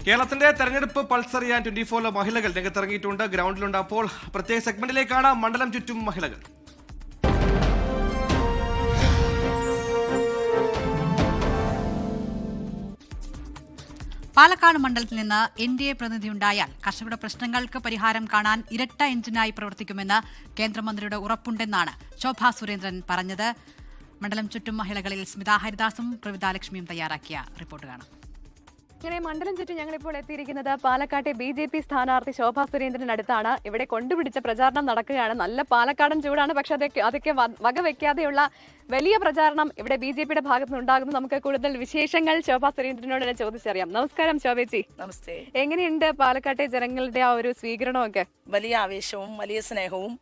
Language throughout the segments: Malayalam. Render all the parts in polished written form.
കേരളത്തിന്റെ തെരഞ്ഞെടുപ്പ് പൾസറിയാൻ 24 മഹിളകൾ രംഗത്തിറങ്ങിയിട്ടുണ്ട്. ഗ്രൗണ്ടിലുണ്ട്. അപ്പോൾ പ്രത്യേക സെഗ്മെന്റിലേക്കാണ് മണ്ഡലം ചുറ്റും മഹിളകൾ. പാലക്കാട് മണ്ഡലത്തിൽ നിന്ന് NDA പ്രതിനിധിയുണ്ടായാൽ കർഷകരുടെ പ്രശ്നങ്ങൾക്ക് പരിഹാരം കാണാൻ ഇരട്ട എഞ്ചിനായി പ്രവർത്തിക്കുമെന്ന് കേന്ദ്രമന്ത്രിയുടെ ഉറപ്പുണ്ടെന്നാണ് ശോഭാ സുരേന്ദ്രൻ പറഞ്ഞത്. മണ്ഡലം ചുറ്റും മഹിളകളിൽ സ്മിത ഹരിദാസും പ്രവിതാലക്ഷ്മിയും തയ്യാറാക്കിയ റിപ്പോർട്ട് കാണാം. ഇങ്ങനെ മണ്ഡലം ചുറ്റും ഞങ്ങളിപ്പോൾ എത്തിയിരിക്കുന്നത് പാലക്കാട്ടെ BJP സ്ഥാനാർത്ഥി ശോഭാ സുരേന്ദ്രനടുത്താണ്. ഇവിടെ കൊണ്ടുപിടിച്ച പ്രചാരണം നടക്കുകയാണ്. നല്ല പാലക്കാടൻ ചൂടാണ്, പക്ഷെ അതൊക്കെ വകവെക്കാതെയുള്ള വലിയ പ്രചാരണം ഇവിടെ BJPയുടെ ഭാഗത്ത് നിന്നുണ്ടാകുന്നു. നമുക്ക് കൂടുതൽ വിശേഷങ്ങൾ ശോഭാ സുരേന്ദ്രനോട് തന്നെ ചോദിച്ചറിയാം. നമസ്കാരം ശോഭേച്ചി. നമസ്തേ. എങ്ങനെയുണ്ട് പാലക്കാട്ടെ ജനങ്ങളുടെ ആ ഒരു സ്വീകരണമൊക്കെ? വലിയ ആവേശവും വലിയ സ്നേഹവും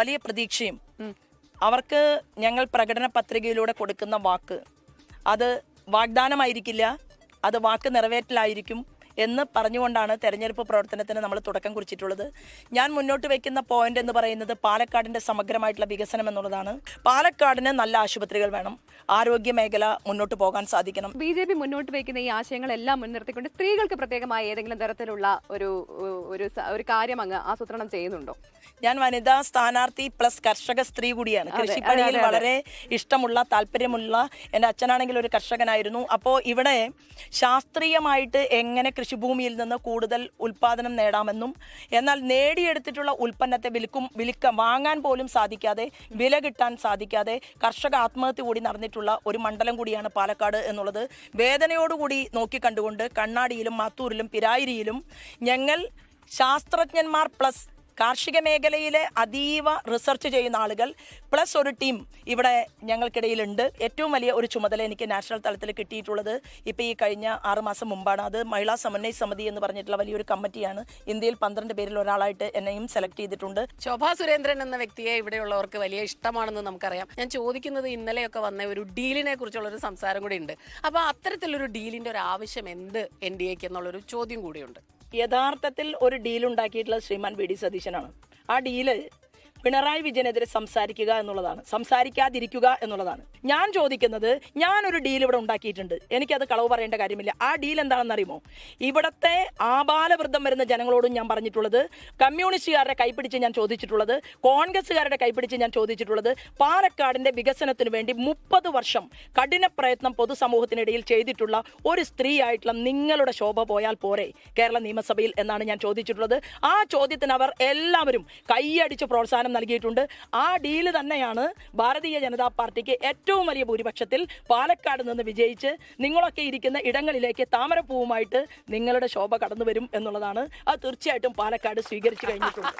വലിയ പ്രതീക്ഷയും. അവർക്ക് ഞങ്ങൾ പ്രകടന പത്രികയിലൂടെ കൊടുക്കുന്ന വാക്ക് അത് വാഗ്ദാനമായിരിക്കില്ല, അത് വാക്ക് നിറവേറ്റലായിരിക്കും എന്ന് പറഞ്ഞുകൊണ്ടാണ് തെരഞ്ഞെടുപ്പ് പ്രവർത്തനത്തിന് നമ്മൾ തുടക്കം കുറിച്ചിട്ടുള്ളത്. ഞാൻ മുന്നോട്ട് വയ്ക്കുന്ന പോയിന്റ് എന്ന് പറയുന്നത് പാലക്കാടിന്റെ സമഗ്രമായിട്ടുള്ള വികസനം എന്നുള്ളതാണ്. പാലക്കാടിന് നല്ല ആശുപത്രികൾ വേണം, ആരോഗ്യ മേഖല മുന്നോട്ട് പോകാൻ സാധിക്കണം. BJP മുന്നോട്ട് വയ്ക്കുന്ന ഈ ആശയങ്ങളെല്ലാം മുൻനിർത്തിക്കൊണ്ട് സ്ത്രീകൾക്ക് പ്രത്യേകമായ ഏതെങ്കിലും തരത്തിലുള്ള ഒരു കാര്യം അങ്ങ് ആസൂത്രണം ചെയ്യുന്നുണ്ടോ? ഞാൻ വനിതാ സ്ഥാനാർത്ഥി പ്ലസ് കർഷക സ്ത്രീ കൂടിയാണ്. കൃഷിപ്പണിയിൽ വളരെ ഇഷ്ടമുള്ള താല്പര്യമുള്ള എൻ്റെ അച്ഛനാണെങ്കിൽ ഒരു കർഷകനായിരുന്നു. അപ്പോൾ ഇവിടെ ശാസ്ത്രീയമായിട്ട് എങ്ങനെ കൃഷിഭൂമിയിൽ നിന്ന് കൂടുതൽ ഉൽപാദനം നേടാമെന്നും എന്നാൽ നേടിയെടുത്തിട്ടുള്ള ഉൽപ്പന്നത്തെ വാങ്ങാൻ പോലും സാധിക്കാതെ, വില കിട്ടാൻ സാധിക്കാതെ കർഷക ആത്മഹത്യ കൂടി നടന്നിട്ടുള്ള ഒരു മണ്ഡലം കൂടിയാണ് പാലക്കാട് എന്നുള്ളത് വേദനയോടുകൂടി നോക്കിക്കണ്ടുകൊണ്ട് കണ്ണാടിയിലും മാത്തൂരിലും പിരായിരിയിലും ഞങ്ങൾ ശാസ്ത്രജ്ഞന്മാർ പ്ലസ് കാർഷിക മേഖലയിലെ അതീവ റിസർച്ച് ചെയ്യുന്ന ആളുകൾ പ്ലസ് ഒരു ടീം ഇവിടെ ഞങ്ങൾക്കിടയിലുണ്ട്. ഏറ്റവും വലിയ ഒരു ചുമതല എനിക്ക് നാഷണൽ തലത്തിൽ കിട്ടിയിട്ടുള്ളത് ഇപ്പോൾ ഈ കഴിഞ്ഞ 6 മാസം മുമ്പാണ്. അത് മഹിളാ സമന്വയ സമിതി എന്ന് പറഞ്ഞിട്ടുള്ള വലിയൊരു കമ്മിറ്റിയാണ്. ഇന്ത്യയിൽ 12 പേരിൽ ഒരാളായിട്ട് എന്നെയും സെലക്ട് ചെയ്തിട്ടുണ്ട്. ശോഭാ സുരേന്ദ്രൻ എന്ന വ്യക്തിയെ ഇവിടെയുള്ളവർക്ക് വലിയ ഇഷ്ടമാണെന്ന് നമുക്കറിയാം. ഞാൻ ചോദിക്കുന്നത് ഇന്നലെയൊക്കെ വന്ന ഒരു ഡീലിനെ കുറിച്ചുള്ള ഒരു സംസാരം കൂടി ഉണ്ട്. അപ്പോൾ അത്തരത്തിലൊരു ഡീലിന്റെ ഒരു ആവശ്യം എന്ത് NDAക്ക് എന്നുള്ളൊരു ചോദ്യം കൂടിയുണ്ട്. യഥാർത്ഥത്തിൽ ഒരു ഡീൽ ഉണ്ടാക്കിയിട്ടുള്ള ശ്രീമാൻ VD സതീശനാണ്. ആ ഡീല് പിണറായി വിജയനെതിരെ സംസാരിക്കുക എന്നുള്ളതാണ്, സംസാരിക്കാതിരിക്കുക എന്നുള്ളതാണ്. ഞാൻ ചോദിക്കുന്നത്, ഞാനൊരു ഡീൽ ഇവിടെ ഉണ്ടാക്കിയിട്ടുണ്ട്, എനിക്കത് കളവ് പറയേണ്ട കാര്യമില്ല. ആ ഡീൽ എന്താണെന്ന് അറിയുമോ? ഇവിടത്തെ ആബാലവൃദ്ധം വരുന്ന ജനങ്ങളോടും ഞാൻ പറഞ്ഞിട്ടുള്ളത്, കമ്മ്യൂണിസ്റ്റുകാരുടെ കൈപ്പിടിച്ച് ഞാൻ ചോദിച്ചിട്ടുള്ളത്, കോൺഗ്രസ്സുകാരുടെ കൈപ്പിടിച്ച് ഞാൻ ചോദിച്ചിട്ടുള്ളത്, പാലക്കാടിന്റെ വികസനത്തിന് വേണ്ടി 30 വർഷം കഠിന പ്രയത്നം പൊതുസമൂഹത്തിനിടയിൽ ചെയ്തിട്ടുള്ള ഒരു സ്ത്രീ ആയിട്ടുള്ള നിങ്ങളുടെ ശോഭ പോയാൽ പോരെ കേരള നിയമസഭയിൽ എന്നാണ് ഞാൻ ചോദിച്ചിട്ടുള്ളത്. ആ ചോദ്യത്തിന് അവർ എല്ലാവരും കൈയടിച്ച് പ്രോത്സാഹനം നൽകിയിട്ടുണ്ട്. ആ ഡീല് തന്നെയാണ് ഭാരതീയ ജനതാ പാർട്ടിക്ക് ഏറ്റവും വലിയ ഭൂരിപക്ഷത്തിൽ പാലക്കാട് നിന്ന് വിജയിച്ച് നിങ്ങളൊക്കെ ഇരിക്കുന്ന ഇടങ്ങളിലേക്ക് താമരപ്പൂവുമായിട്ട് നിങ്ങളുടെ ശോഭ കടന്നു വരും എന്നുള്ളതാണ്. അത് തീർച്ചയായിട്ടും പാലക്കാട് സ്വീകരിച്ചു കഴിഞ്ഞിട്ടുണ്ട്.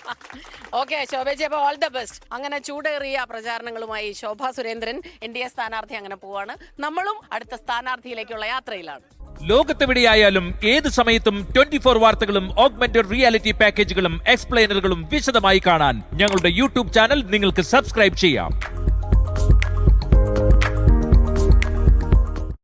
ഓക്കെ ശോഭേജി, അപ്പോൾ ഓൾ ദ ബെസ്റ്റ്. അങ്ങനെ ചൂടേറിയ പ്രചാരണങ്ങളുമായി ശോഭാ സുരേന്ദ്രൻ NDA സ്ഥാനാർത്ഥി അങ്ങനെ പോവാണ്. നമ്മളും അടുത്ത സ്ഥാനാർത്ഥിയിലേക്കുള്ള യാത്രയിലാണ്. ലോകത്തെവിടെയായാലും ഏത് സമയത്തും 24 വാർത്തകളും ഓഗ്മെന്റഡ് റിയാലിറ്റി പാക്കേജുകളും എക്സ്പ്ലെയിനറുകളും വിശദമായി കാണാൻ ഞങ്ങളുടെ YouTube ചാനൽ നിങ്ങൾക്ക് സബ്സ്ക്രൈബ് ചെയ്യാം.